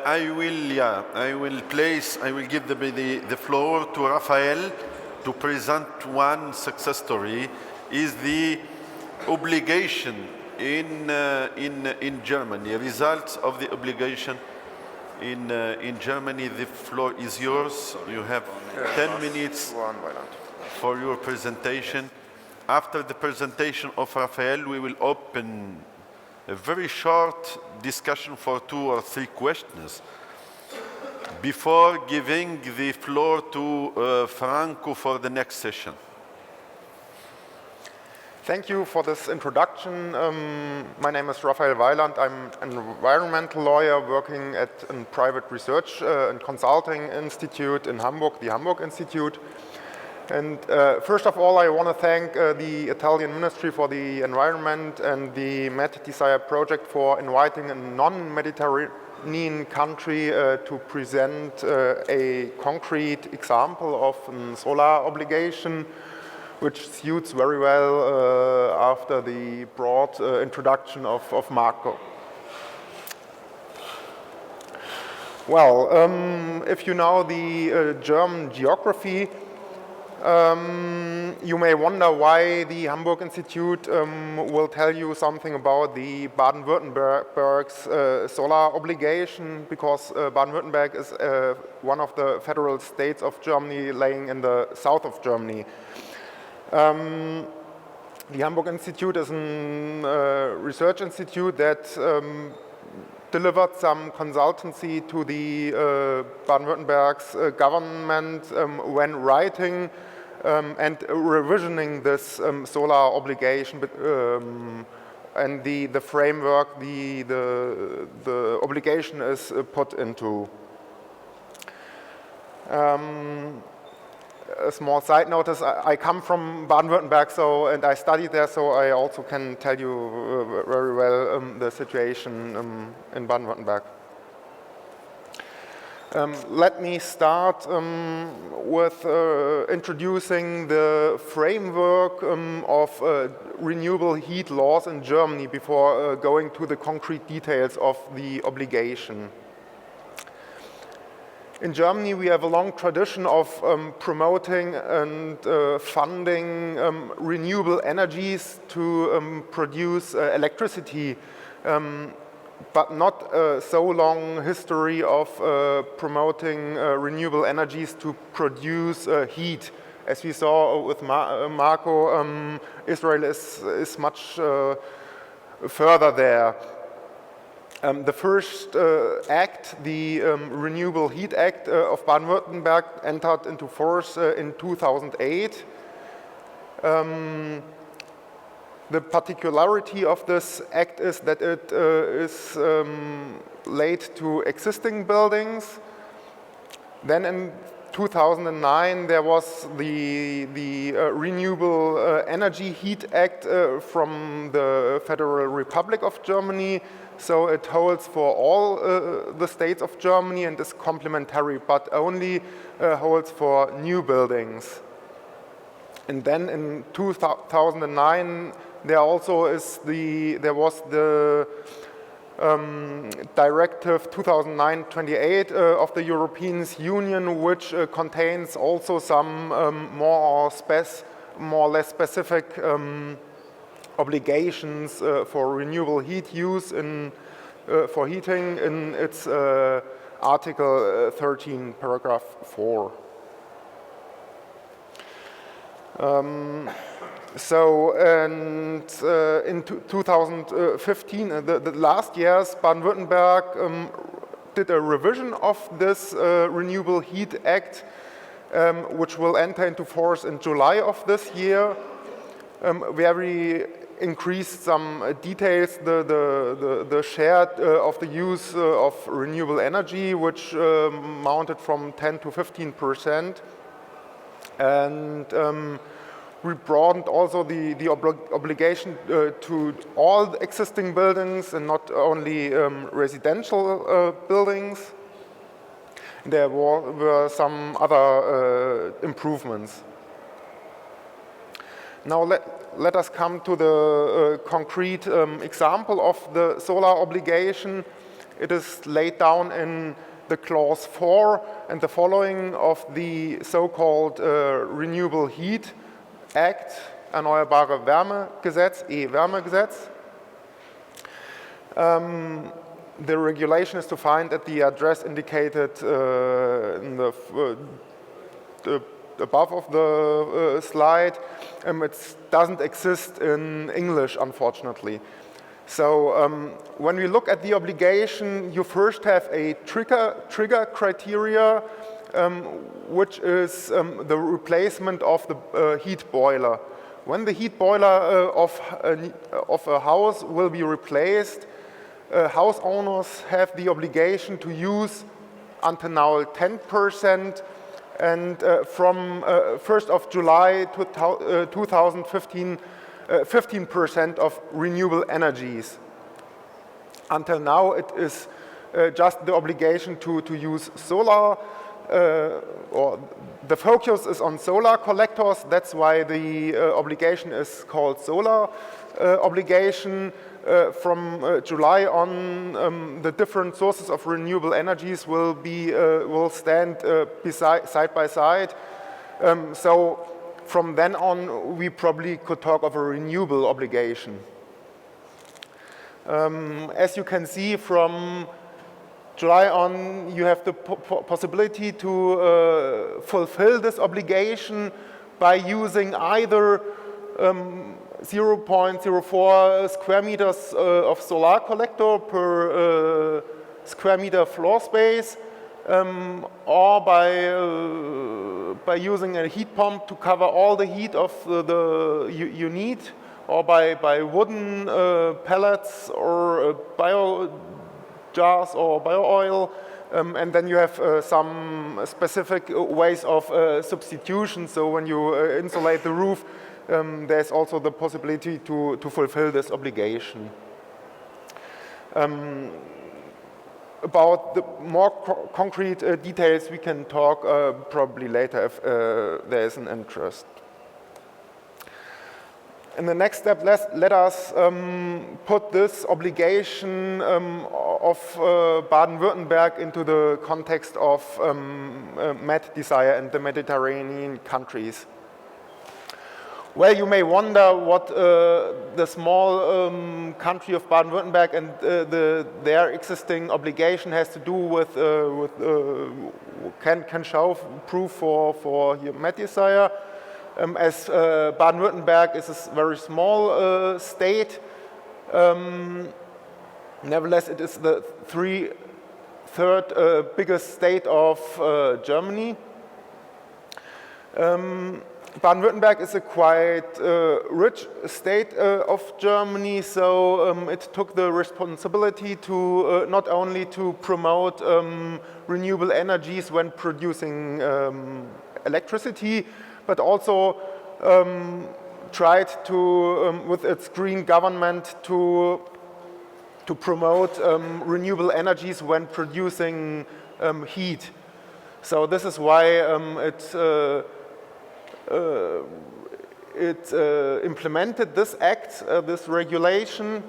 I will give the floor to Raphael to present one success story. Is the obligation in Germany, results of the obligation in Germany. The floor is yours. You have 10 minutes for your presentation. After the presentation of Raphael, we will open a very short discussion for 2 or 3 questions before giving the floor to Franco for the next session. Thank you for this introduction. My name is Raphael Weyland. I'm an environmental lawyer working at a private research and consulting institute in Hamburg, the Hamburg Institute. And first of all, I want to thank the Italian Ministry for the Environment and the Med Desire project for inviting a non-Mediterranean country to present a concrete example of a solar obligation, which suits very well after the broad introduction of Marco. Well, if you know the German geography, you may wonder why the Hamburg Institute will tell you something about the Baden-Württemberg's solar obligation, because Baden-Württemberg is one of the federal states of Germany laying in the south of Germany. The Hamburg Institute is a research institute that delivered some consultancy to the Baden-Württemberg's government when writing and revisioning this solar obligation and the framework the obligation is put into. A small side notice, I come from Baden-Württemberg, and I studied there, so I also can tell you very well the situation in Baden-Württemberg. Let me start with introducing the framework of renewable heat laws in Germany before going to the concrete details of the obligation. In Germany, we have a long tradition of promoting and funding renewable energies to produce electricity, but not so long history of promoting renewable energies to produce heat. As we saw with Marco, Israel is much further there. The first act, the Renewable Heat Act of Baden-Württemberg, entered into force in 2008. The particularity of this act is that it is laid to existing buildings. Then in 2009 there was the Renewable Energy Heat Act from the Federal Republic of Germany. So it holds for all the states of Germany and is complementary, but only holds for new buildings. And then in 2009, there also was the Directive 2009/28 of the European Union, which contains also some more or less specific obligations for renewable heat use for heating in its Article 13, paragraph 4. In 2015, the last years, Baden-Württemberg did a revision of this Renewable Heat Act, which will enter into force in July of this year, where we increased some details, the share of the use of renewable energy, which mounted from 10 to 15%. And we broadened also the obligation to all existing buildings and not only residential buildings. There were some other improvements. Now let us come to the concrete example of the solar obligation. It is laid down in the clause 4 and the following of the so-called Renewable Heat Act, Erneuerbare Wärmegesetz, E-Wärmegesetz. The regulation is to find at the address indicated in the above of the slide. It doesn't exist in English, unfortunately. So when we look at the obligation, you first have a trigger criteria, which is the replacement of the heat boiler. When the heat boiler of a house will be replaced, house owners have the obligation to use until now 10%, and from 1st of July 2015, 15% of renewable energies. Until now, it is just the obligation to use solar, or the focus is on solar collectors. That's why the obligation is called solar obligation. From July on, the different sources of renewable energies will stand side by side. So from then on, we probably could talk of a renewable obligation. As you can see, from July on, you have the possibility to fulfill this obligation by using either 0.04 square meters of solar collector per square meter floor space, or by using a heat pump to cover all the heat of you need, or by wooden pellets or bio jars or bio oil. And then you have some specific ways of substitution. So when you insulate the roof, there's also the possibility to fulfill this obligation. About the more concrete details, we can talk probably later if there is an interest. In the next step, let us put this obligation of Baden-Württemberg into the context of Med desire and the Mediterranean countries. Well, you may wonder what the small country of Baden-Württemberg and their existing obligation has to do with can show proof for Med desire. As Baden-Württemberg is a very small state, nevertheless it is the third biggest state of Germany. Baden-Württemberg is a quite rich state of Germany, so it took the responsibility to not only to promote renewable energies when producing electricity, but also tried to, with its green government, to promote renewable energies when producing heat. So this is why it implemented this act, this regulation.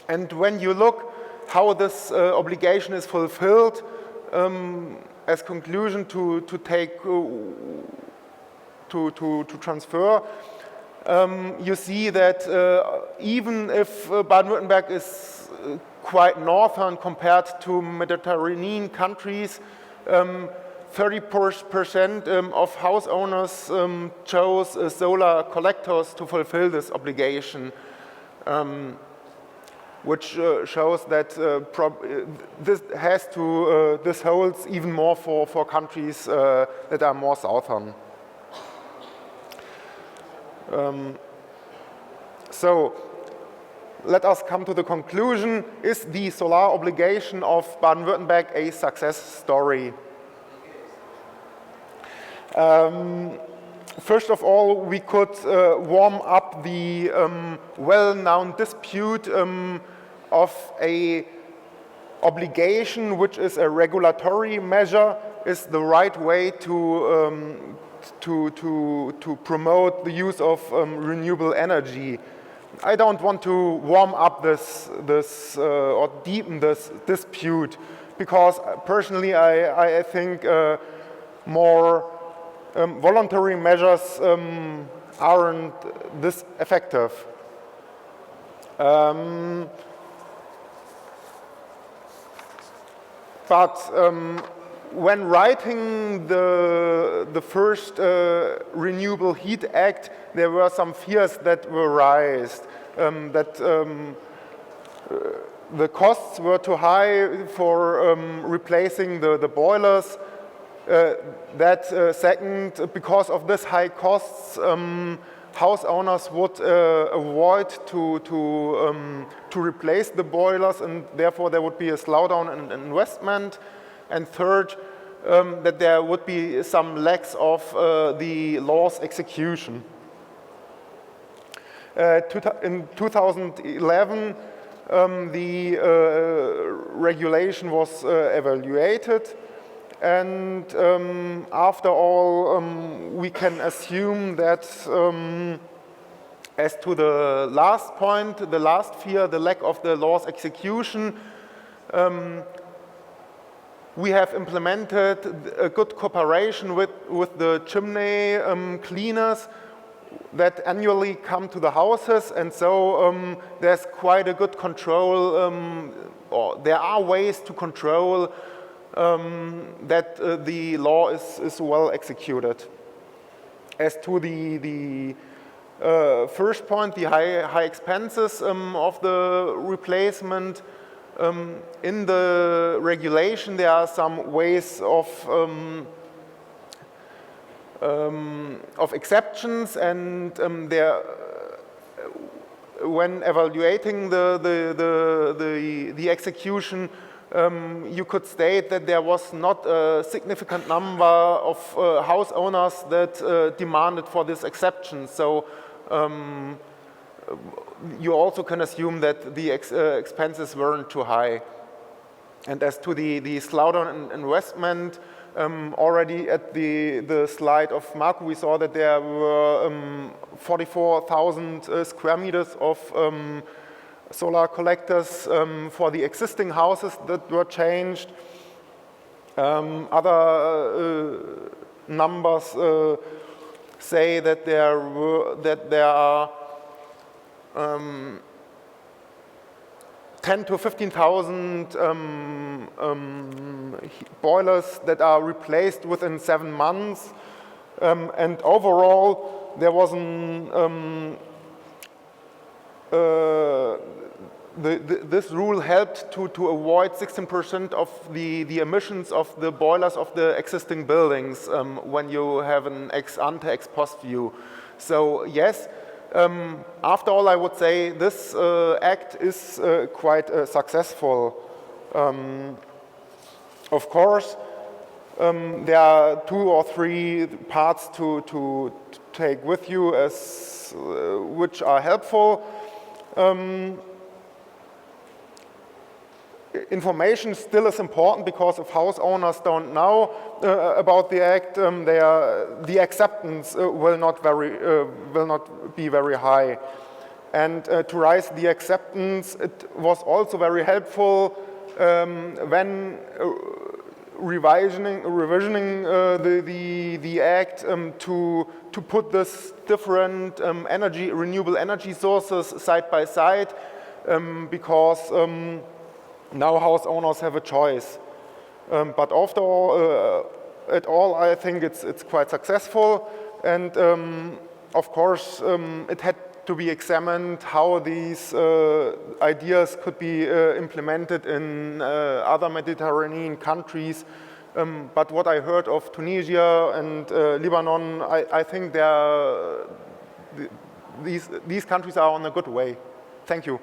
And when you look how this obligation is fulfilled, as conclusion to transfer, you see that even if Baden-Württemberg is quite northern compared to Mediterranean countries, 30% of house owners chose solar collectors to fulfill this obligation, which shows that this holds even more for countries that are more southern. So let us come to the conclusion: is the solar obligation of Baden-Württemberg a success story? First of all, we could warm up the well-known dispute of a obligation, which is a regulatory measure, is the right way to promote the use of renewable energy. I don't want to warm up this or deepen this dispute, because personally I think more voluntary measures aren't this effective. But when writing the first Renewable Heat Act, there were some fears that were raised, that the costs were too high for replacing the boilers. Second, because of this high costs, house owners would avoid to replace the boilers, and therefore there would be a slowdown in investment. And third, that there would be some lacks of the law's execution. In 2011, the regulation was evaluated, and after all, we can assume that as to the last point, the last fear, the lack of the law's execution, we have implemented a good cooperation with the chimney cleaners that annually come to the houses, and so there's quite a good control, or there are ways to control that the law is well executed. As to the first point, the high expenses of the replacement, in the regulation there are some ways of exceptions, and there, when evaluating the execution, you could state that there was not a significant number of house owners that demanded for this exception. So you also can assume that the expenses weren't too high. And as to the slowdown in investment, already at the slide of Marco, we saw that there were 44,000 square meters of solar collectors for the existing houses that were changed. Other numbers say that there are 10 to 15,000 boilers that are replaced within 7 months, and overall there was this rule helped to avoid 16% of the emissions of the boilers of the existing buildings when you have an ex ante, ex post view. So yes, after all, I would say this act is quite successful. Of course, there are 2 or 3 parts to take with you as which are helpful. Information still is important, because if house owners don't know about the act, the acceptance will not be very high. And to raise the acceptance, it was also very helpful when revisioning the act to put this different renewable energy sources side by side, because now house owners have a choice. But after all, I think it's quite successful, and of course it had to be examined how these ideas could be implemented in other Mediterranean countries. But what I heard of Tunisia and Lebanon, I think these countries are on a good way. Thank you.